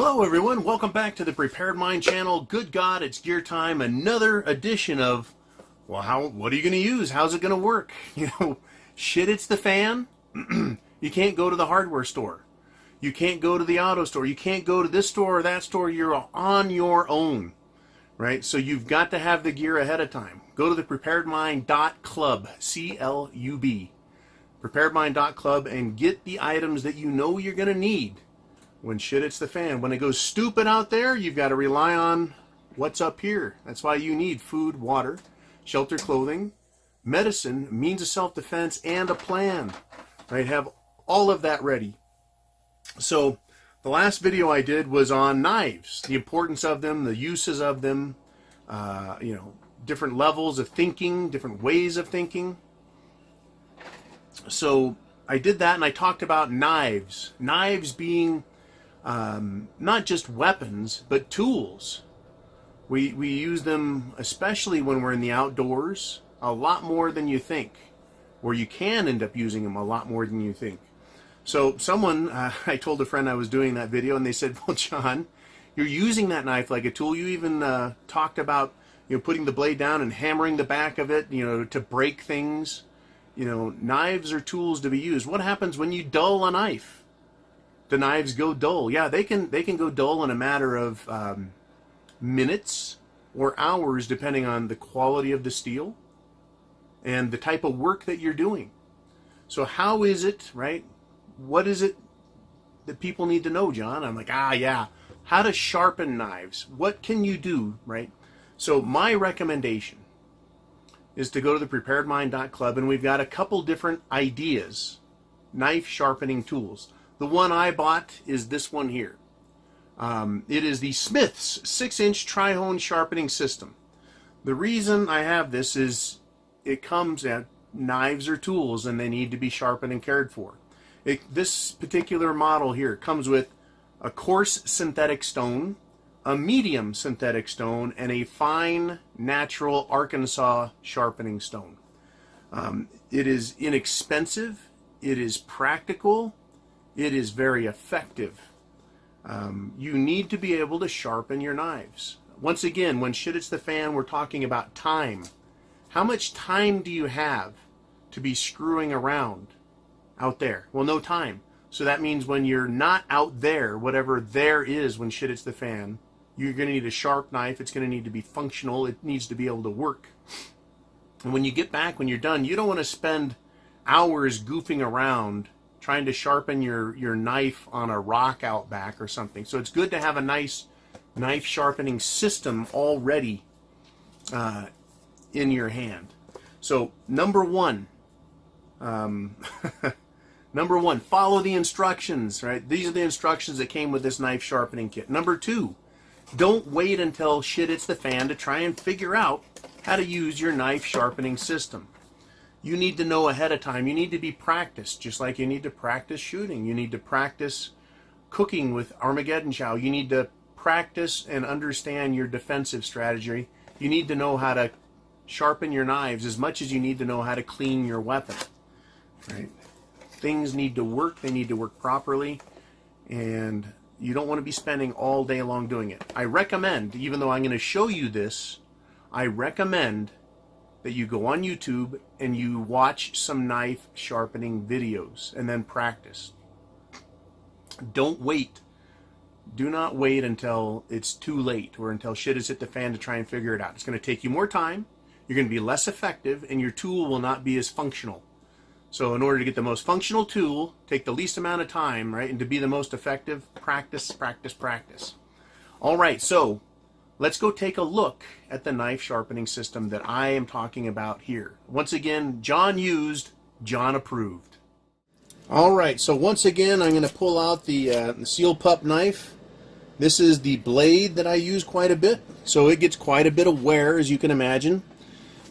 Hello everyone, welcome back to the Prepared Mind channel. Good God, it's gear time. Another edition of, well, what are you going to use? How's it going to work? Shit hits the fan. You can't go to the hardware store. You can't go to the auto store. You can't go to this store or that store. You're on your own, right? So you've got to have the gear ahead of time. Go to the preparedmind.club, C-L-U-B, preparedmind.club, and get the items that you know you're going to need when shit hits the fan. When it goes stupid out there, you've got to rely on what's up here. That's why you need food, water, shelter, clothing, medicine, means of self-defense, and a plan. Right? Have all of that ready. So the last video I did was on knives, the importance of them, the uses of them, different levels of thinking, different ways of thinking. So I did that, and I talked about knives. Knives being not just weapons, but tools. We use them, especially when we're in the outdoors, a lot more than you think. Or you can end up using them a lot more than you think. So I told a friend I was doing that video, and they said, well, John, you're using that knife like a tool. You even talked about putting the blade down and hammering the back of it, to break things. Knives are tools to be used. What happens when you dull a knife? The knives go dull. Yeah, they can go dull in a matter of minutes or hours, depending on the quality of the steel and the type of work that you're doing. So how is it, right? What is it that people need to know, John? I'm like, yeah. How to sharpen knives. What can you do, right? So my recommendation is to go to the preparedmind.club, and we've got a couple different ideas, knife sharpening tools. The one I bought is this one here. It is the Smith's 6-inch tri-hone sharpening system. The reason I have this is it comes at knives or tools, and they need to be sharpened and cared for. This particular model here comes with a coarse synthetic stone, a medium synthetic stone, and a fine natural Arkansas sharpening stone. It is inexpensive. It is practical. It is very effective. You need to be able to sharpen your knives. Once again, when shit hits the fan, we're talking about time. How much time do you have to be screwing around out there? Well, no time. So that means when you're not out there, whatever there is when shit hits the fan, you're going to need a sharp knife. It's going to need to be functional. It needs to be able to work. And when you get back, when you're done, you don't want to spend hours goofing around trying to sharpen your knife on a rock out back or something. So it's good to have a nice knife sharpening system already in your hand. So number one, follow the instructions, right? These are the instructions that came with this knife sharpening kit. Number two, don't wait until shit hits the fan to try and figure out how to use your knife sharpening system. You need to know ahead of time. You need to be practiced, just like you need to practice shooting. You need to practice cooking with Armageddon Chow. You need to practice and understand your defensive strategy. You need to know how to sharpen your knives as much as you need to know how to clean your weapon. Right? Things need to work. They need to work properly. And you don't want to be spending all day long doing it. I recommend, even though I'm going to show you this, I recommend that you go on YouTube and you watch some knife sharpening videos and then practice. Don't wait. Do not wait until it's too late or until shit has hit the fan to try and figure it out. It's going to take you more time, you're going to be less effective, and your tool will not be as functional. So in order to get the most functional tool, take the least amount of time, right, and to be the most effective, practice, practice, practice. All right, so let's go take a look at the knife sharpening system that I am talking about here. Once again, John used, John approved. All right, so once again, I'm going to pull out the Seal Pup knife. This is the blade that I use quite a bit, so it gets quite a bit of wear, as you can imagine.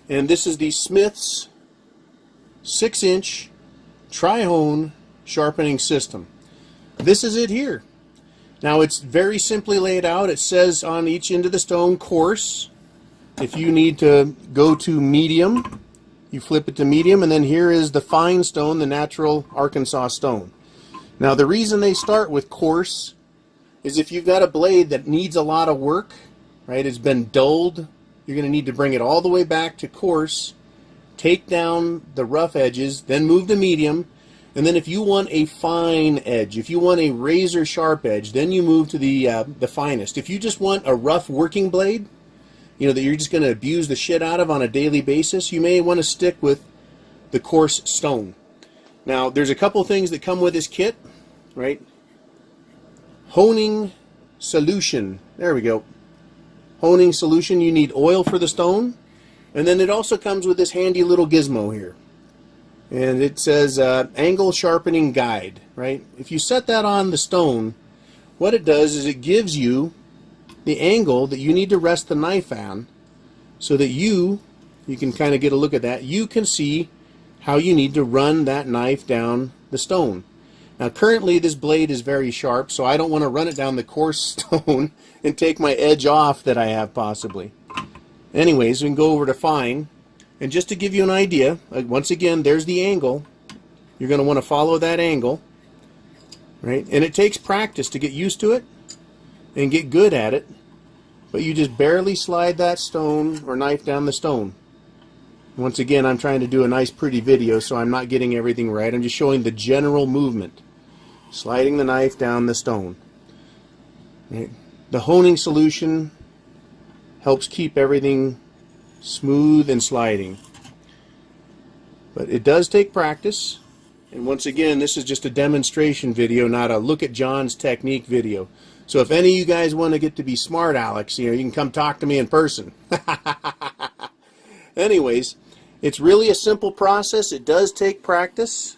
And this is the Smith's 6-inch tri-hone sharpening system. This is it here. Now it's very simply laid out. It says on each end of the stone, coarse. If you need to go to medium, you flip it to medium, and then here is the fine stone, the natural Arkansas stone. Now the reason they start with coarse is if you've got a blade that needs a lot of work, right, it's been dulled, you're going to need to bring it all the way back to coarse, take down the rough edges, then move to medium, and then if you want a fine edge, if you want a razor sharp edge, then you move to the finest. If you just want a rough working blade, you know, that you're just going to abuse the shit out of on a daily basis, you may want to stick with the coarse stone. Now, there's a couple things that come with this kit, right? Honing solution. There we go. Honing solution. You need oil for the stone. And then it also comes with this handy little gizmo here. And it says angle sharpening guide, right? If you set that on the stone, what it does is it gives you the angle that you need to rest the knife on, so that you can kind of get a look at that. You can see how you need to run that knife down the stone. Now currently this blade is very sharp, so I don't want to run it down the coarse stone and take my edge off that I have possibly. Anyways, we can go over to fine, and just to give you an idea, once again, there's the angle. You're going to want to follow that angle, right? And it takes practice to get used to it and get good at it, but you just barely slide that stone or knife down the stone. Once again, I'm trying to do a nice pretty video, so I'm not getting everything right. I'm just showing the general movement. Sliding the knife down the stone. Right? The honing solution helps keep everything smooth and sliding. But it does take practice. And once again, this is just a demonstration video, not a look at John's technique video. So if any of you guys want to get to be smart Alex, you know, you can come talk to me in person. Anyways, it's really a simple process. It does take practice,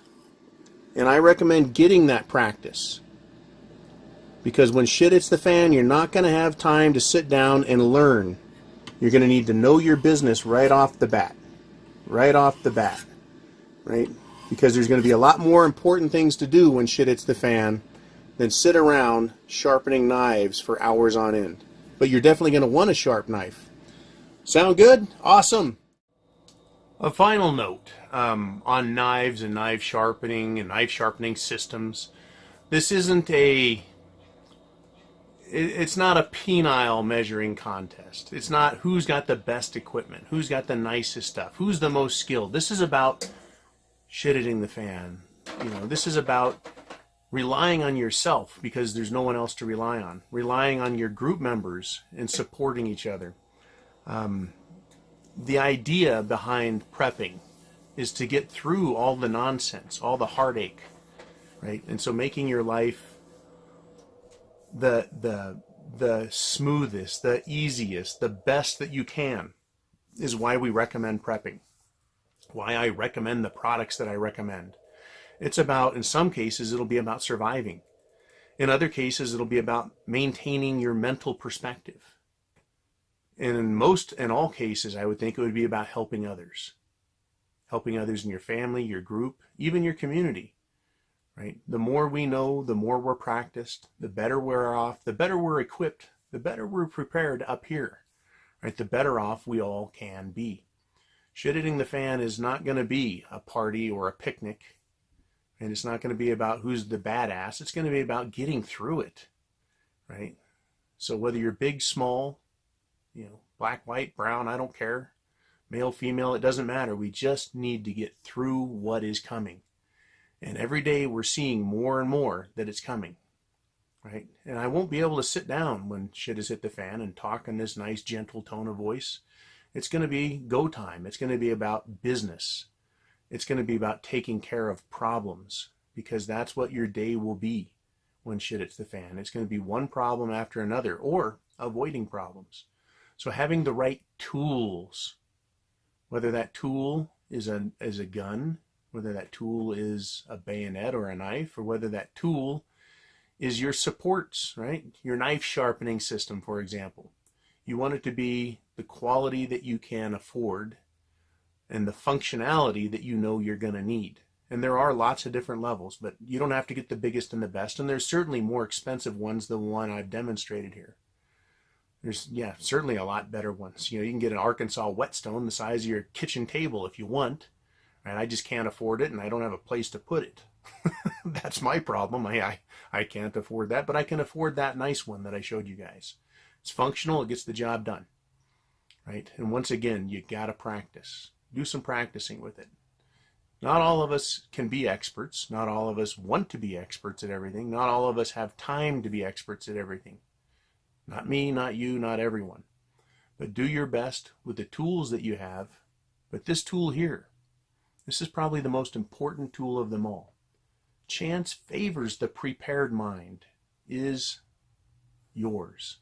and I recommend getting that practice, because when shit hits the fan, you're not going to have time to sit down and learn. You're going to need to know your business right off the bat. Right off the bat. Right? Because there's going to be a lot more important things to do when shit hits the fan than sit around sharpening knives for hours on end. But you're definitely going to want a sharp knife. Sound good? Awesome! A final note on knives and knife sharpening and knife sharpening systems. This isn't it's not a penile measuring contest. It's not who's got the best equipment, who's got the nicest stuff, who's the most skilled. This is about shit hitting the fan. You know, this is about relying on yourself because there's no one else to rely on. Relying on your group members and supporting each other. The idea behind prepping is to get through all the nonsense, all the heartache, right? And so making your life the smoothest, the easiest, the best that you can is why we recommend prepping. Why I recommend the products that I recommend. It's about, in some cases, it'll be about surviving. In other cases, it'll be about maintaining your mental perspective. And in all cases, I would think it would be about helping others. Helping others in your family, your group, even your community. Right? The more we know, the more we're practiced, the better we're off, the better we're equipped, the better we're prepared up here. Right? The better off we all can be. Shit hitting the fan is not going to be a party or a picnic. And it's not going to be about who's the badass. It's going to be about getting through it. Right? So whether you're big, small, you know, black, white, brown, I don't care. Male, female, it doesn't matter. We just need to get through what is coming. And every day we're seeing more and more that it's coming. Right? And I won't be able to sit down when shit has hit the fan and talk in this nice, gentle tone of voice. It's going to be go time. It's going to be about business. It's going to be about taking care of problems, because that's what your day will be when shit hits the fan. It's going to be one problem after another, or avoiding problems. So having the right tools, whether that tool is a gun, whether that tool is a bayonet or a knife, or whether that tool is your supports, right? Your knife sharpening system, for example. You want it to be the quality that you can afford and the functionality that you know you're going to need. And there are lots of different levels, but you don't have to get the biggest and the best. And there's certainly more expensive ones than the one I've demonstrated here. There's, yeah, certainly a lot better ones. You know, you can get an Arkansas whetstone the size of your kitchen table if you want. Right? I just can't afford it, and I don't have a place to put it. That's my problem. I can't afford that, but I can afford that nice one that I showed you guys. It's functional. It gets the job done, right? And once again, you got to practice. Do some practicing with it. Not all of us can be experts. Not all of us want to be experts at everything. Not all of us have time to be experts at everything. Not me, not you, not everyone. But do your best with the tools that you have. But this tool here, this is probably the most important tool of them all. Chance favors the prepared mind is yours.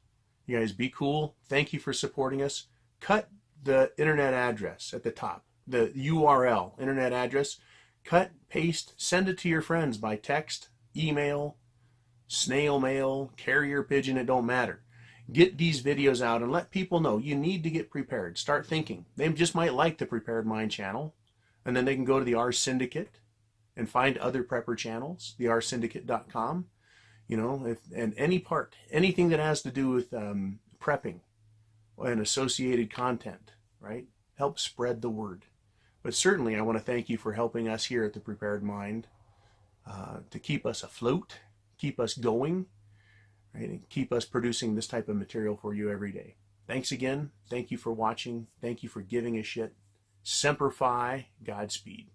You guys be cool. Thank you for supporting us. Cut the internet address at the top, the URL, internet address. Cut, paste, send it to your friends by text, email, snail mail, carrier pigeon, it don't matter. Get these videos out and let people know you need to get prepared. Start thinking. They just might like the Prepared Mind channel, and then they can go to the R Syndicate and find other prepper channels, the rsyndicate.com, you know, and anything that has to do with prepping and associated content, right? Help spread the word. But certainly I want to thank you for helping us here at the Prepared Mind to keep us afloat, keep us going, right? And keep us producing this type of material for you every day. Thanks again. Thank you for watching. Thank you for giving a shit. Semper Fi, Godspeed.